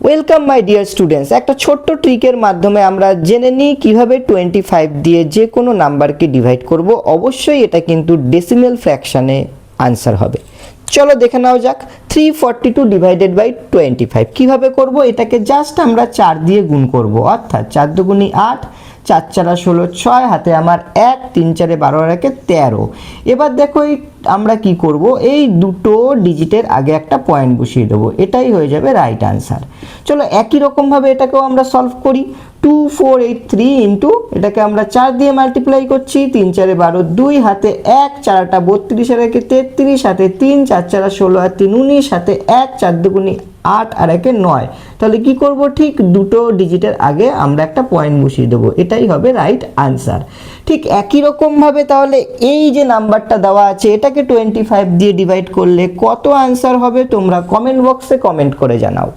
Welcome my dear students. একটা ছোট্ট ট্রিকের মাধ্যমে আমরা জেনে নিই কীভাবে 25 দিয়ে যে কোনো নাম্বারকে ডিভাইড করব। অবশ্যই এটা কিন্তু ডেসিমেল ফ্র্যাকশানে আনসার হবে। চলো দেখে নাও যাক। 342 ডিভাইডেড বাই 25 কীভাবে করব? এটাকে জাস্ট আমরা 4 দিয়ে গুণ করব, অর্থাৎ 4 দুগুণি 8, 4 চারা 16, 6 হাতে আমার 1, 3 চারে 12 আর 1 13। এবার দেখো আমরা কি করব, এই দুটো ডিজিটের আগে একটা পয়েন্ট বসিয়ে দেবো, এটাই হয়ে যাবে রাইট আনসার। চলো একই রকমভাবে এটাকেও আমরা সলভ করি। 2483 ইন্টু এটাকে আমরা 4 দিয়ে মাল্টিপ্লাই করছি, 3 চারে 12, 2 হাতে 1, 4টা 32 আর 1 33, হাতে 3, 4 চারা 16 আর 3 19, হাতে 1, 4 দুগুণি 8 আর 1 9। তাহলে কি করব, ঠিক দুটো ডিজিটের আগে আমরা একটা পয়েন্ট বসিয়ে দেবো, এটাই হবে রাইট আনসার। ঠিক একই রকমভাবে তাহলে এই যে নাম্বারটা দেওয়া আছে এটাকে 25 দিয়ে ডিভাইড করলে কত আনসার হবে তোমরা কমেন্ট বক্সে কমেন্ট করে জানাও।